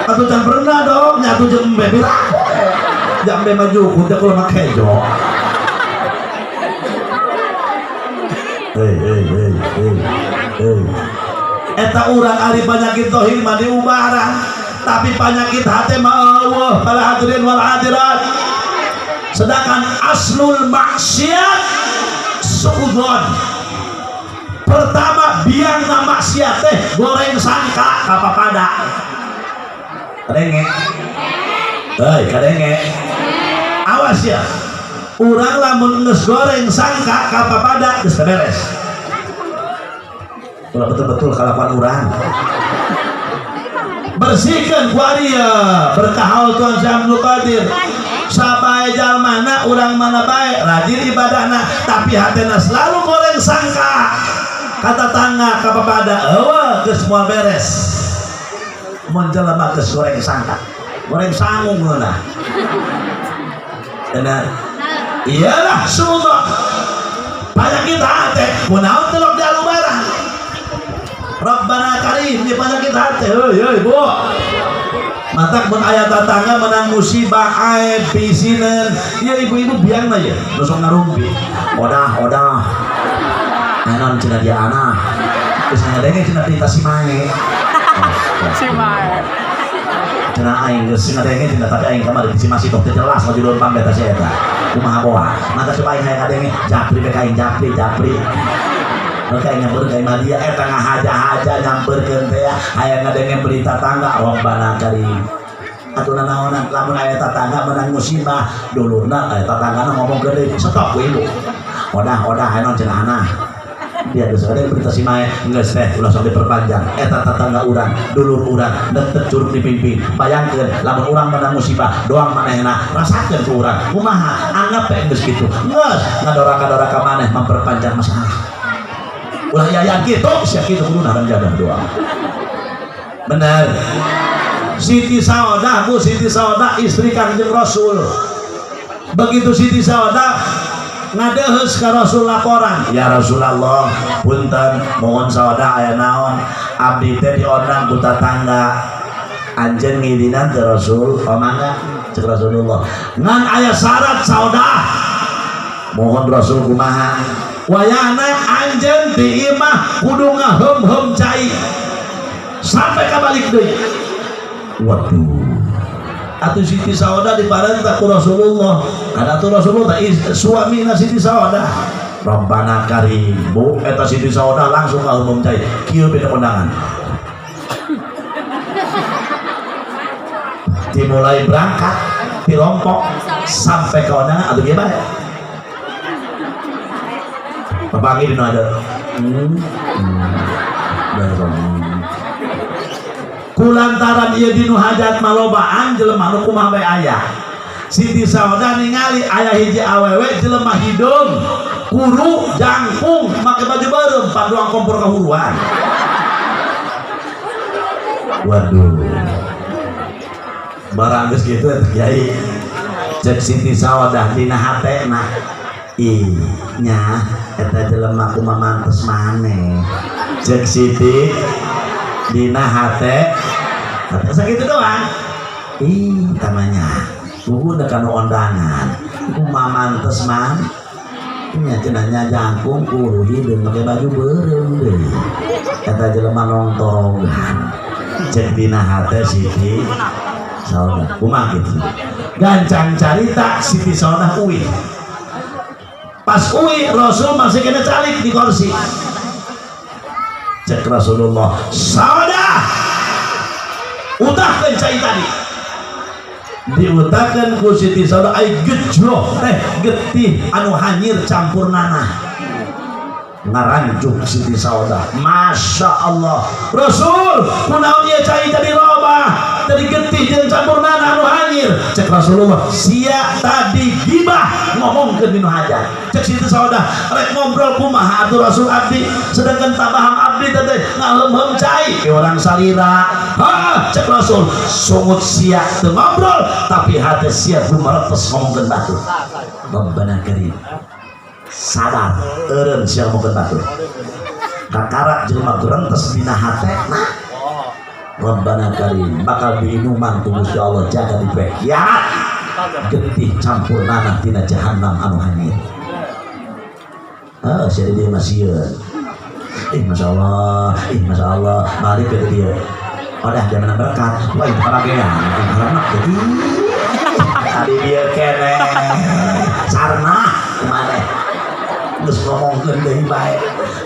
Atau jangan pernah dok, nyatu jembe bilang. Jambe maju, udah kalau makai jo. Hei. Eta urang ari penyakit tohir mah diubaran, tapi penyakit hati mah Allah para hadirin wal hadirat. Sedangkan aslul maksiat suudzon. Pertama biang nama maksiat teh goreng sangka kapapada. Kadenge. Hei, kadenge. Awas ya. Urang lamun geus goreng sangka kapapada geus beres. Kalau betul-betul kalakuan urang bersihkan kuaria berkahal Tuhan Syamsul Qadir sabae jalmana urang mana baik rajin ibadahna tapi hatena selalu goreng sangka kata tangga kapapada eueuh geus moal beres mun jelema geus goreng sangka goreng sangung geuna dan iyalah semua penyakit hati kunaon telok di alubaran Rabbana Karim di penyakit hati. Hei bu matak pun ayat tetangga menang musibah aib pisinen ya ibu-ibu biang aja nusuk ngarumpi odah anon cina dia anak terus ngadengnya cina cerita si mae cina aing terus ngadengnya cina tapi aing kamar si masih dokter jelas mau judul pambeta saya kumaha boa maka coba aing ngadengnya japri bekain japri makanya nyamper kayak Madia tengah haja nyamperkeun teh aya ngadenge berita tangga Rabbana Karim atuna naonan lamun aya tetangga menang musibah dulurna aya tetanggana ngomong gede stop we ibu odah anon cenah anak dia geus ada berita si mae geus teh ulah sok diperpanjang eta tetangga urang dulur urang deukeut curug dipimpin bayangkeun lamun urang menang musibah doang manehna rasakeun ku urang kumaha anggap teh geus kitu geus ngadora-kadora ka maneh memperpanjang masalah ulah yayan gitu siap gitu kudu narang jadah doang benar Siti Saodah bu Siti Saodah istri Kangjeng Rasul begitu Siti Saodah ngadeheus ka Rasul laporan ya Rasulullah punten mohon Saodah aya naon abdi teh diondang ku tetangga anjeun ngidinan ke Rasul pamangga cek Rasulullah ngan aya syarat Saodah mohon Rasul kumaha wayana anjeun di imah kudu ngahem cai sampai kabalik deui waduh atuh Siti Saodah diparentah ku Rasulullah kana tuh Rasulullah suamina Siti Saodah Rabbana Karim bu eta Siti Saodah langsung ngahem cai kieu beda undangan dimulai berangkat di Lompok sampai ke undangan atuh gimana Papangi dino ada kulantaran ieu dinu hajat malobaan jelema nu kumaha bae aya Siti Saodah ningali aya hiji awewe jelema hidung kuru jangkung make baju bareng paduang kompor kahuruan waduh barang geus kitu eta Kiai cek Siti Saodah dina hatena nya eta jelema kumaha mantes maneh cek Siti dina hate sakitu doang tamanya kudu da kana ondangan kumaha mantes man nya cenanya jangkung kudu hideung make baju beureum deui eta jelema nongtorongan cek dina hate Siti Saodah kumaha kitu gancang carita Siti Saodah uih pas uwi Rasul masih kena calik di kursi. Cek Rasulullah, saudah utahkan cai tadi, diutahkan ku Siti Saudah ai gejloh teh getih anu hanyir campur nanah ngaranjuk Siti Saudah. Masya Allah, Rasul kunaon ieu cai tadi loba tadi getih jeung campur nanah anu hanyir. Cek Rasulullah, sia tadi gibah ngomongkeun minu hajat. Cek Siti Saudah, rek ngobrol kumaha atuh Rasul abdi, sedangkan tabaham abdi teh ngaheum-heum cai ke orang salira. Cek Rasul, sungut sia teu ngobrol tapi hate sia gumaretes ngomongkeun batur. Rabbana karim, sadar eureun sia ngomongkeun batur. Kakarak jelema gerentes dina hatena. Rabbana karim, bakal diinuman tu Gusti Allah jaga di kiamat. Getih campur nanah tina jahanam anu hanyir. Sia dia masieun. Masya Allah, Masya Allah, mari ke dia. Udah jangan berkat, wah itu paragean, anak jadi. Tadi dia kene, sarna kemana? Terus ngomongkeun deui bae.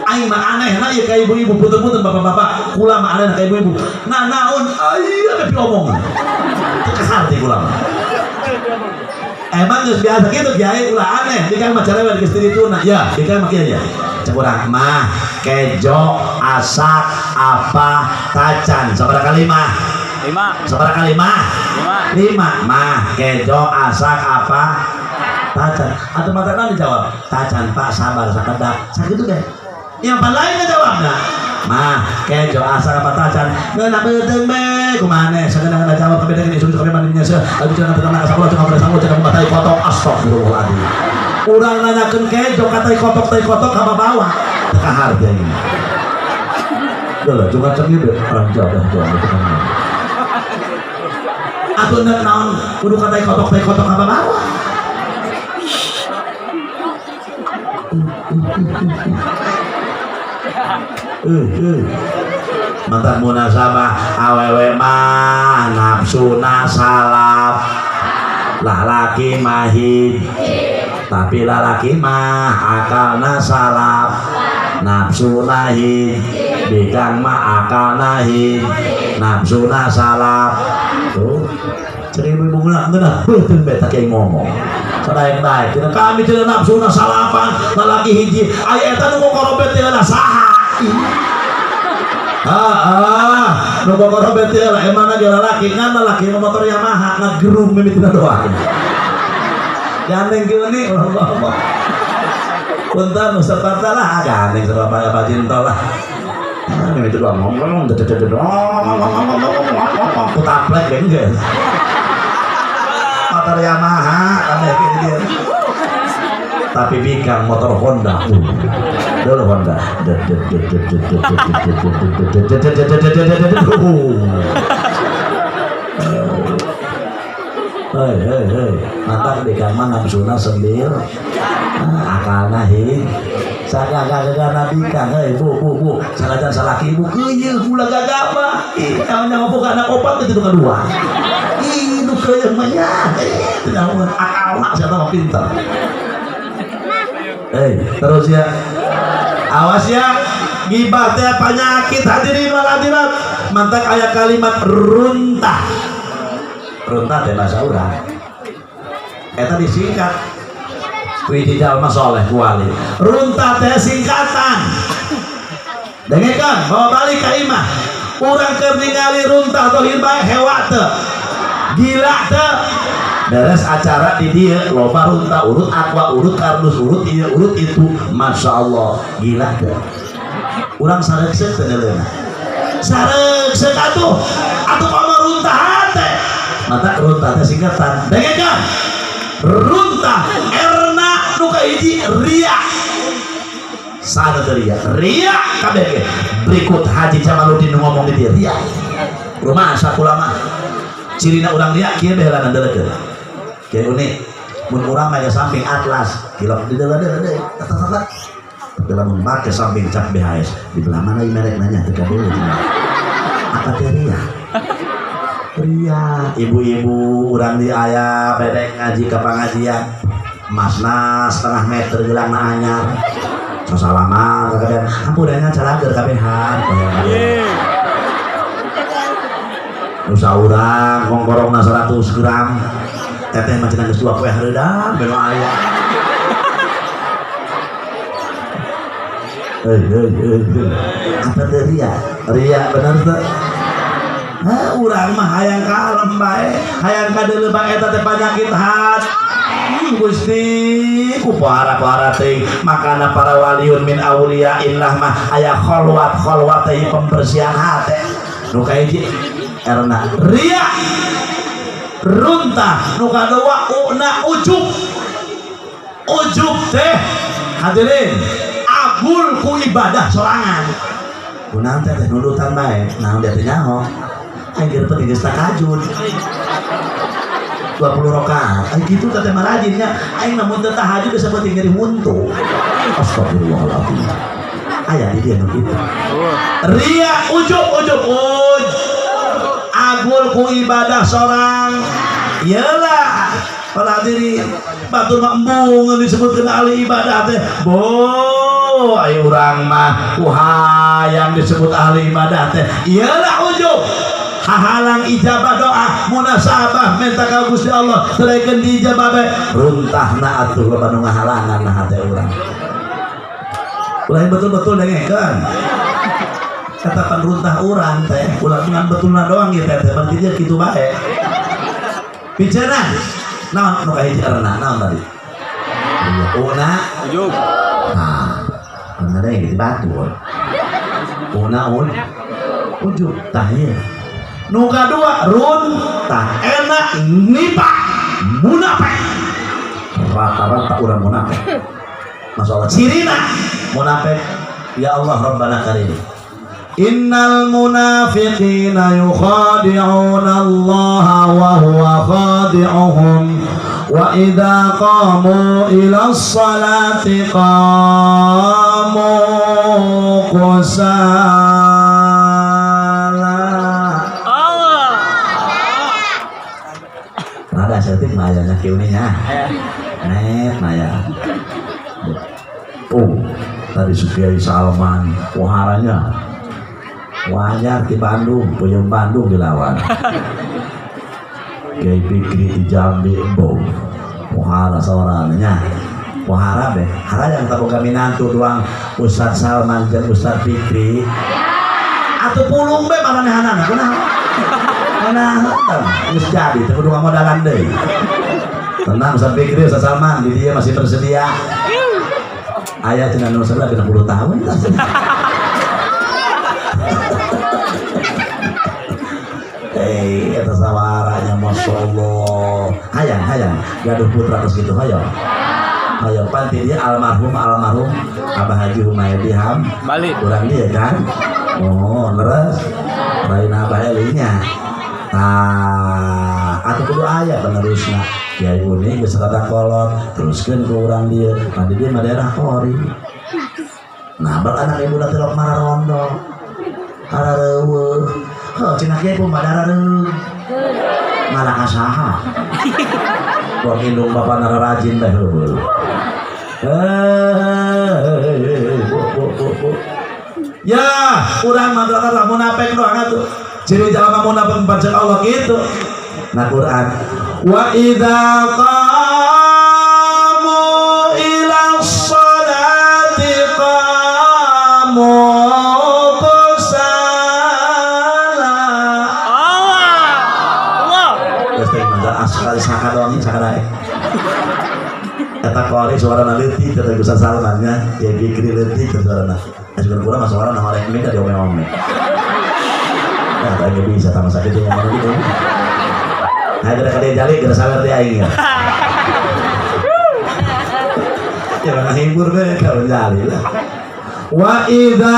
Aing mah aneh na ieu ka ibu-ibu, punten-punten bapak-bapak, kula mah aneh na ka ibu-ibu. Nah naon aya tapi omong. Teu kasarti kula mah. Emang geus biasa kitu kiai ulah aneh, dikang mah cerewet geus dituna. Ya, dikang mah kieu ya. Cek urang mah kejo, asak, apa, tacan. Sabaraha kalimah? 5. Sabaraha kalimah? 5. Mah kejo, asak, apa, tacan. Atau matana dijawab, tacan Pak, sabar sakedak. Sakitu deh. Yang lain jawabna. Mah kejo, asak, apa, tacan. Ngeuna beuteung be kumaha sakedak jawab kabeh deui isu kabeh mandi nyeuseut. Abi cenah teu asaplo cenah asaplo cenah batai kotok astagfirullahaladzim. Urang nanyakeun kejo katai kotok ka bawah. Teka harga ini. Udah cuma cengih deh orang jauh itu kan. Aku nak naon kudu katai kotok ka bawah. Mantan munasabah awewe mah nafsuna salap, lalaki mahid, tapi lalaki mah akalna salap, nafsu nahid, bikang mah akal nahid, nafsuna salap. Tuh, ceri ibu ngena beuteung beta kayak ngomong. Sadaeng bae, cenah kami cenah nafsuna salapan, lalaki hiji, aya eta nu korobet teh saha. Nu korobet teh emang ge lalaki, ngan lalaki motor Yamaha ngagerung mimitina doang. Gandeng gini, Allah. Punten Ustaz Parta lah, gandeng sama Pak Cinta lah. Ini itu doang ngomong, putaplek enggak. Motor Yamaha, ada kayak dia. Tapi bikang motor Honda, dulu Honda. Hei, mata bikang mah nafsuna sembil, akal nahi. Saga-gaga bikang, hei bu, sanajan salaki ibu keuyeul pula gagap mah. Namanya ngomong anak opat itu kedua. Itu keuyeul mah nya. Tidak akal siapa mah pintar. Terus ya. Awas ya, gibah teh penyakit hadirin wal hadirat. Mantak aya kalimat runtah. Runtah teh bahasa urang. Eta disingkat. Widi jalma soleh kuali. Runtah teh singkatan. Dengekeun, bawa balik ka imah. Urang keur ningali runtah tohir bae hewa teu. Gila teu. Beres acara di dia loba runtah urut aqua urut kardus urut ieu urut itu, masya Allah gila teu. Urang sareukseut teu neuleuna. Sareukseut atuh komo runtah teh. Mata runtah teh singkatan. Dengekeun. Runtah erna nu kahiji ria. Sada teh ria. Ria kabeh ge. Berikut Haji Jamaluddin ngomong di dia ria. Kumaha sakulama? Cirina urang ria kieu beheula nandeulekeun. Kayak unik, mun urang mah samping atlas, kilok di dalam deui, tata. Dalam make samping cap BHS, di belah mana merek nanya teu kabeh. Apa teh ria? Ria, ibu-ibu urang di aya bedek ngaji ka pangajian. masna setengah meter gelang na anyar sosalaman kadang ampunannya calager kabehan nusa urang ngongkorongna 100 gram teteh macam geus 2 poe hareudang belo aya apa teh ria bener teh urang mah hayang kalem bae hayang kadeuleu bae eta teh panyakit Gusti ku para teh makana para waliun min aulia illah mah aya kholwat teh pembersihan hate nu kahiji erna ria runtah nu kadua ujub teh hadirin abul ku ibadah sorangan kunaon teh nurutan bae naon dia teh nyaho aing penting geus takajud 20 rakaat aing kitu teh mah rajinnya aing namun teu tahajud geus saeutik ngeri huntu astagfirullahaladzim aya di dieu nu kitu ria ujub abul ku ibadah sorang iyalah para hadirin batur mah embung disebutkeun ahli ibadah teh bo ayo urang mah ku hayang disebut ahli ibadah teh iyalah ujub hahalang ijabah doa munasabah minta ka Gusti Allah seraikeun diijabah bae runtahna atuh loba nu ngahalangan na hate urang ulah betul-betul dengekeun katakan runtah urang teh ulah dengan betulna doang ieu teh berarti dia kitu bae piceuna naon nu kahiji arana naon tadi una ujub nah bener ya gitu batur una ujub tah ieu nu kadua runtah enak nifaq munafik rata-rata urang munafik masalah cirina munafik ya Allah Rabbana Karim innal munafiqina yukhadi'una Allah wa huwa khadi'uhum wa idza qamu ila sholati qamu kusala rada setik mayanya kieunya net maya tadi Sukiai Salman waharanya wajar di Bandung, puyung Bandung dilawan Kiai Fikri di Jambi bom wahara seorangnya wahara deh hara yang tak buka minantu doang Ustadz Salman dan Ustadz Fikri atau pulung be mana nehanan mana harus jadi tapi dua modalan deh tenang Ustadz Fikri Ustadz Salman di dia masih bersedia ayah cina nomor 11 60 tahun eta sawaranya Masya Allah hayang gaduh putra terus gitu hayang panti dia almarhum Abah Haji Humaydi Ham balik kurang dia kan leres lain Abah Elinya atau kudu ayah penerusnya ya ibu ini bisa kata kolot teruskan ke orang dia nanti dia mah daerah Kori nah anak ibu nanti lok marah rondo hararewe cina kia pun badarareu malah asaha buat indung bapak nara rajin dah ya urang mantra munafik doang atuh ciri jalma munafik baca Allah gitu nah Quran wa idza qamu ila sholati qamu sekali saka doang sakadae kata Kori suara naliti kata Gusa Salmannya ya Fikri leti suara na juga kurang suara nama rekmi dari ome nah tak bisa sama sakit yang mana gitu nah gara-gara jali gara sabar dia aing ya mana hibur be kalau jali lah wa idza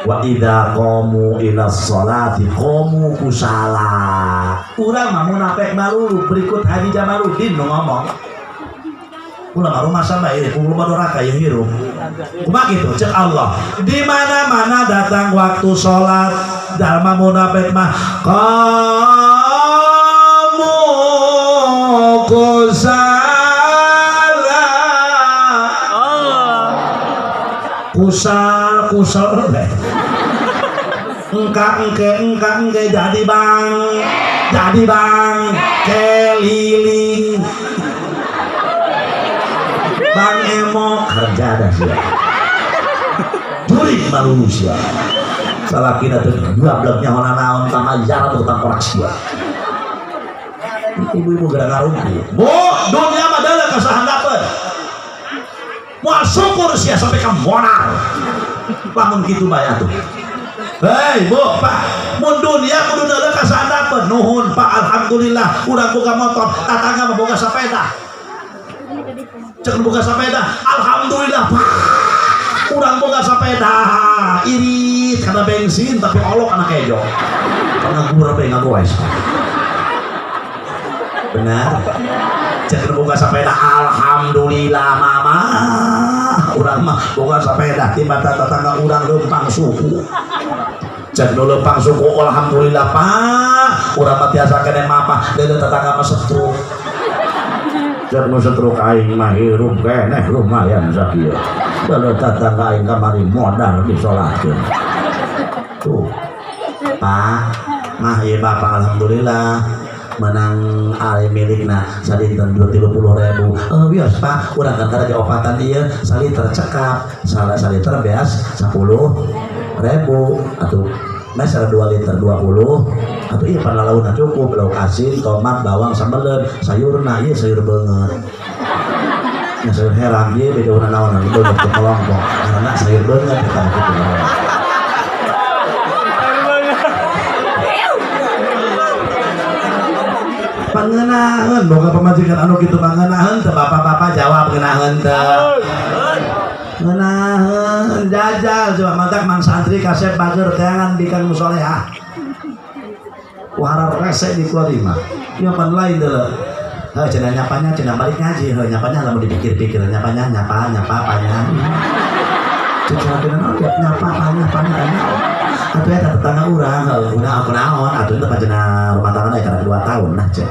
wa idza qamu ila sholati qamu kusala urang mah munafik malulu berikut Haji Jamaluddin nu ngomong Ulah rumah sama ini kumpul doraka yang hirup. Kumaha gitu cek Allah. Di mana-mana datang waktu sholat dalma munafik mah kamu kusala kusal engke jadi bang keliling bang emo kerja dah sih curi manusia salah kita tuh dua bloknya orang naon sama jalan tuh tentang koreksi ibu-ibu gara ngarumpi bu dunia mah dalam kesahandapan mau syukur sih sampai ke monar bangun gitu bayar tuh. Hei bu pak mun dunia kudu dalam kesahandapan nuhun pak alhamdulillah urang boga motor tatangga mah boga sepeda cek boga sepeda alhamdulillah pak urang boga sepeda irit karena bensin tapi olok anak kejo karena gura be ngagoes benar cek boga sepeda alhamdulillah mama urang mah boga sepeda tiba tatangga urang lempang suku cek lempang suku alhamdulillah pak urang mah tiasa kene mapa deuleu tatangga mah setruk cek nu setruk aing mah hirup keneh lumayan sakieu deuleu tatangga aing kamari modal disolatkeun tuh pak mah ieu bapak alhamdulillah menang ali milikna saliter 20.000 bios pak urang kan karena opatan dia saliter cekap salah saliter beas 10.000 atau mesra 2 liter 20 atau iya pada lauknya cukup lauk asin tomat bawang sambal sayurna iya sayur banget ya sayur herang dia beda warna naon itu untuk kelompok karena sayur banget kita gitu pangenahan boga pemajikan anu kitu pangenahan teh bapak-bapak jawab ngenahan teh ngenahan jajal coba mantak mang santri kasep bager teangan bikan musolehah harap rese di kuarima ieu pan lain deuleu heuh cenah nyapanya cenah balik ngaji heuh nyapanya lamun dipikir-pikir nyapanya nyapa panjang cenah kena nyapa atuh eta tetangga urang udah aku naon atuh teh panjenengan rumah tangga karena 2 tahun nah cek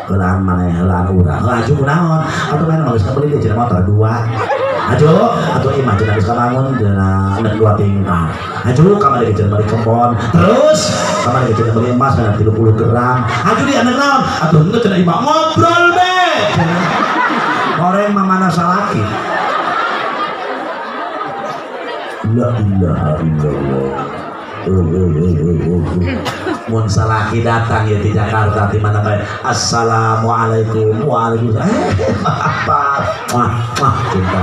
helaan maneh helaan urang aju kunaon atuh main geus kabeli deui cenah motor 2 aju atuh imah cenah geus kabangun cenah anak 2 tingkat aju kamari ge cenah beli kebon terus kamari ge cenah beli emas 30 gram aju di anak naon atuh engke cenah imah ngobrol be goreng mamana salaki la ilaha illallah mun salaki datang ya di Jakarta di mana kayak assalamualaikum waalaikumsalam wah cinta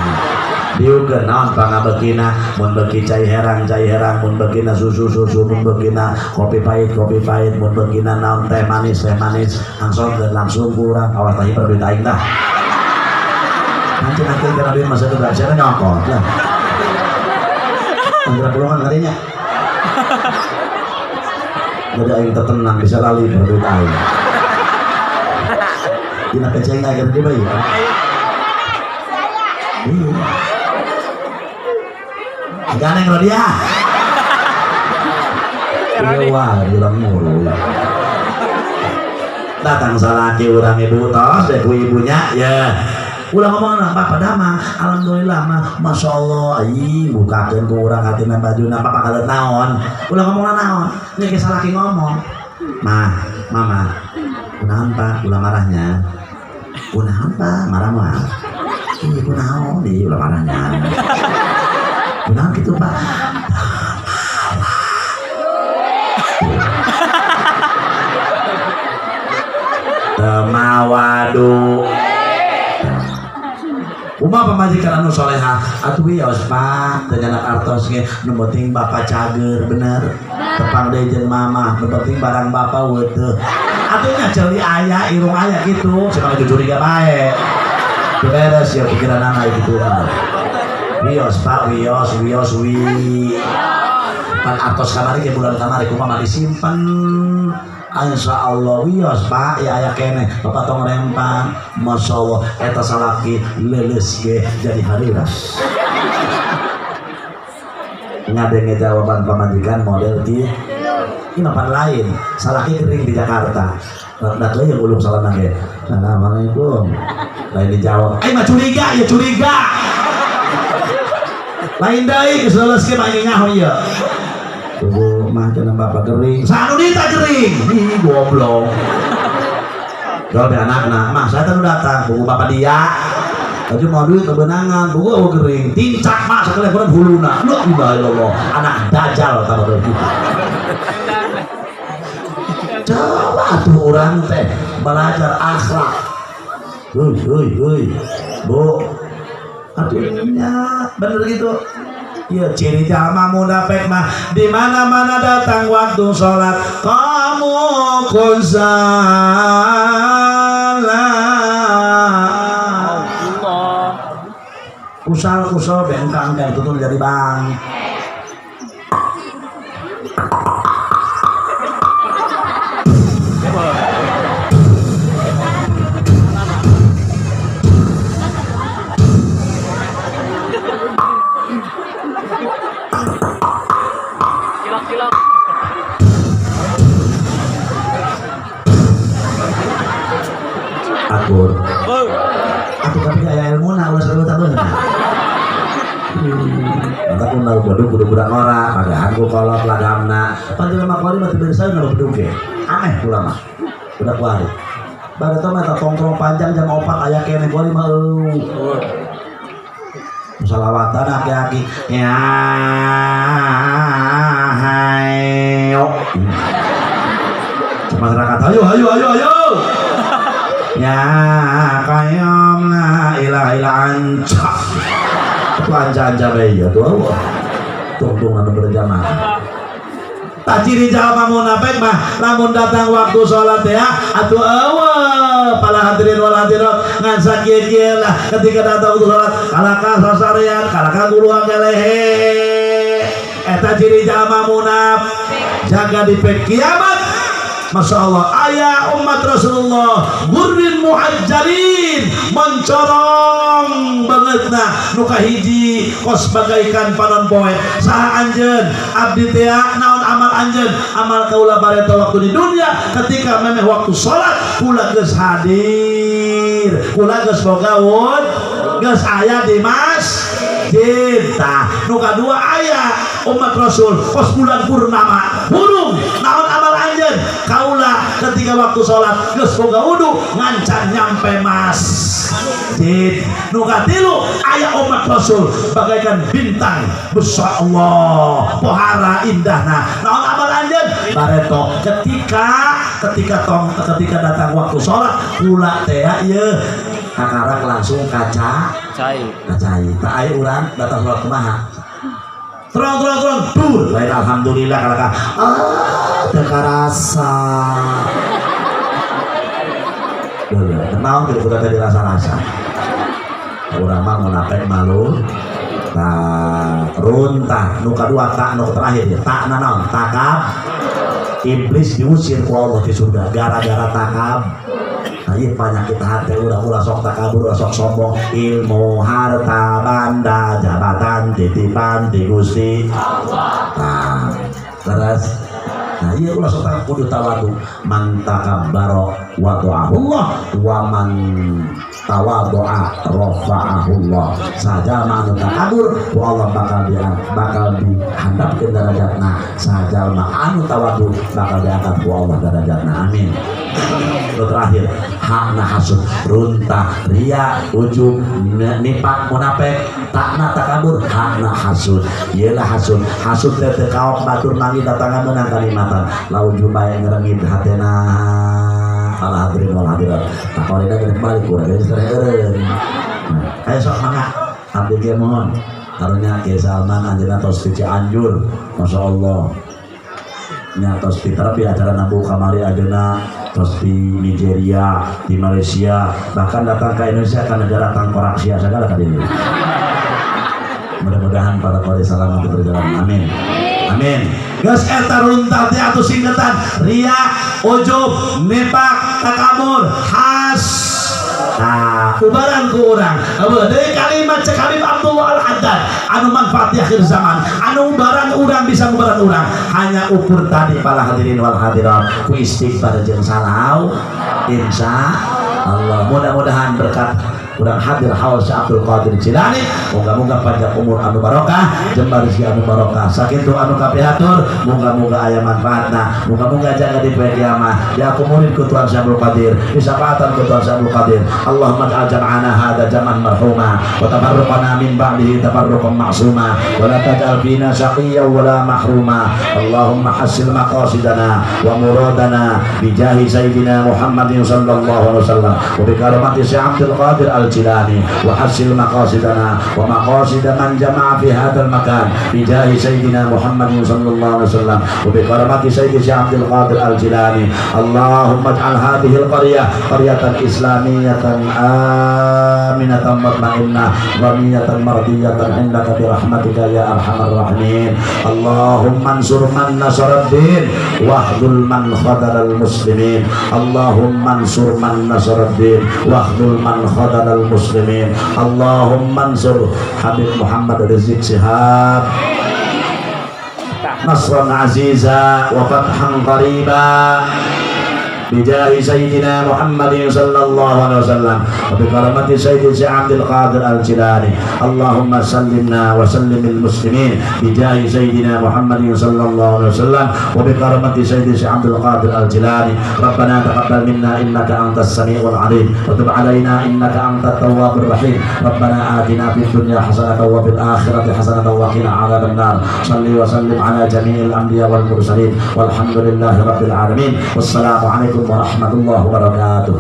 diugeun naon pangabekina mun beuki cai herang mun beukina susu mun beukina kopi pahit mun beukina naon teh manis langsung kurang awas tah hiper duit aing dah nanti kana duit masa itu gak bisa nyokot lah antara pulungan harinya jadi aing tertenang bisa lali berduit aing dina keceng aing gede bayi ganeng rodia wah bilang mulu datang salaki urang ibu tos deh ku ibunya ya ulah ngomong nah bapak damang alhamdulillah mah masya Allah ayi bukakeun ku urang hatina bajuna papa kalet naon ulah ngomong naon nih ke salaki ngomong mama kunaon pak ulah marahnya kunaon pak marah mah ini kunaon di ulah marahnya kunaon gitu pak temawadu Uma pemajikan anu soleha atuh wios pak ternyata artos ge nu penting bapak cager bener tepang deui jeung mama nu penting barang bapak weuteuh atuh nya ceuli aya irung aya gitu cenah jujur ge bae beres ya pikiran anak gitu wios pak wios pan artos kamari ge bulan kamari kumaha disimpen Insya Allah wios pak ya aya kene bapak tong rempang Masya Allah eta salaki leles ge jadi hariras ngadenge jawaban pamajikan model kieu ini apa lain salaki kering di Jakarta dak leuy ulung salam ge assalamualaikum lain dijawab mah curiga ya curiga lain deui geus leuleus ge mah nyaho ieu tuh mah cenah bapak gering sanu dita gering ih goblok jawab anak-anak mah saya tadi datang buku bapak dia tapi mau duit kebenangan buku aku gering tincak mak sekali kurang huluna lu ilah anak dajal tambah lagi coba tuh orang teh belajar akhlak hei bu aduhnya bener gitu. Ya ciri jalma munafik mah di mana-mana datang waktu sholat kamu kusal bengkang dan tutul jadi bang. Aku tapi kayak ilmu nah ulah selalu tak benar. Mata pun lalu beduk budak orang, pada aku kolot lagamna. Panjang lama kali mati bersih nggak beduk ya. Aneh pula mah. Budak kuari. Pada tu mata tongkrong panjang jam 4 ayah kene kuari mah. Salawatan aki-aki. Ya hayo. Masyarakat ayo. Ya kayam la ilaha illa anta itu anja ya tuh tungtung anu berjamaah tak ciri jalma munafik mah lamun datang waktu sholat ya atuh eueuh para hadirin wal hadirat ngan sakieu lah ketika datang waktu sholat kalaka sasarean kalaka guluang gelehe eta ciri jalma munafik jaga di kiamat. Masya Allah, ayah umat Rasulullah gurrin muhajjalin mencorong banget nah nuka hiji kos bagaikan panon poe saha anjeun abdi teh naon amal anjeun amal kaula bareta waktu di dunia ketika memeh waktu salat kula geus hadir kula geus boga wud geus aya di masjid tah nu kadua aya umat Rasul pos bulan purnama burung naon amal anjeun kaula ketika waktu sholat geus boga wudu ngancan nyampe masjid nu katilu aya umat Rasul bagaikan bintang besar Allah pohara indahna naon amal anjeun bareto ketika datang waktu sholat kula teh ieu hakarak langsung kaca cai tak aya urang datang sholat kumaha terang dur lain alhamdulillah kalaka terkarasa kenal gitu udah tadi rasa urang mah munafik malu runtah nu kadua tak nu terakhir ya tak naon takab iblis diusir ku Allah di surga gara-gara takab. Nah iya penyakit hati udah sok takabur sok sombong ilmu harta banda jabatan titipan di Gusti nah terus nah iya ulah sok takabur kudu tawadu man takabbaro wada'ahullah wa man tawadu'a rafa'ahullah saja manu takabur Allah bakal dihandapkeun derajatna saja anu tawadu bakal diangkat ku Allah derajatna amin. Lo terakhir hakna hasud runtah ria ujub nifaq munafik takna takabur hakna hasud iyalah hasud teh teu kaok batur mangi datangan meunang kalimatan lau jubae ngerengit hatena ala hadirin wal hadirat takorina geus balik urang geus eureun ayo sok mangga abdi ge mohon karunya Kiai Salman anjeunna tos di Cianjur masyaallah nya tos di terapi acara nabu kamari ajeuna terus di Nigeria, di Malaysia, bahkan datang ke Indonesia karena negara tangkorak sia segala kali ini. Mudah-mudahan para kali salamat berjalan. Amin. Amin. Geus eta runtal teh atuh singkatan ria, ujub, nifaq, takabur, has. Nah, ubaran ku urang. Deui kalimat cek Habib Abdullah Al-Haddad anu manfaat di akhir zaman. Anu ubaran urang bisa ubaran urang. Hanya ukur tadi para hadirin wal hadirat ku istighfar jeung salau. Insya Allah mudah-mudahan berkat urang hadir haul Syekh Abdul Qadir Jilani, moga-moga panjang umur anu barokah, jembar rezeki anu barokah, sakitu anu kapihatur, moga-moga aya manfaatna, moga-moga jaga di poe kiamat diakumurin ku Tuhan Syekh Abdul Qadir, disapaatan ku Tuhan Syekh Abdul Qadir. Allahumma ij'al jam'ana hadza jam'an marhuma wa tafarruqana min ba'dihi tafarruqan ma'suma wa la taj'al fina shaqiyyan wa la mahruma. Allahumma hassil maqasidana wa muradana bi jahi sayyidina Muhammadin sallallahu alaihi wasallam wa bi karamati Syekh Abdul Qadir Al-Jilani wa hasil maqasidana wa maqasid man jama'a fi hadzal makan bi jahi sayyidina Muhammad sallallahu alaihi wasallam wa bi karamati sayyidi Syekh Abdul Qadir Al-Jilani. Allahumma ij'al hadhihi al-qaryah qaryatan islamiyatan aminatan mutmainnah ghaniyatan mardiyatan indaka bi rahmatika ya arhamar rahimin. Allahumma ansur man nasara ad-din wahdul man khadala al-muslimin. Allahumma ansur man nasara ad-din wahdul man khadala al-muslimin. Allahumma ansur Habib Muhammad Rizik Shihab nasran aziza wa fathan qariba bijahi sayyidina Muhammadin sallallahu alaihi wasallam wa bi karamati sayyidi Syekh Abdul Qadir Al-Jilani. Allahumma sallimna wa sallimil muslimin bijahi sayyidina Muhammadin sallallahu alaihi wasallam wa bi karamati sayyidi Syekh Abdul Qadir Al-Jilani. Rabbana taqabbal minna innaka antas samiul alim wa tub alaina innaka antat tawwabur rahim. Rabbana atina fid dunya hasanatan wa fil akhirati hasanatan wa qina adzaban nar. Shalli wa sallim ala jami'il anbiya wal mursalin walhamdulillahi rabbil alamin. Wassalamu alaikum warahmatullahi wabarakatuh.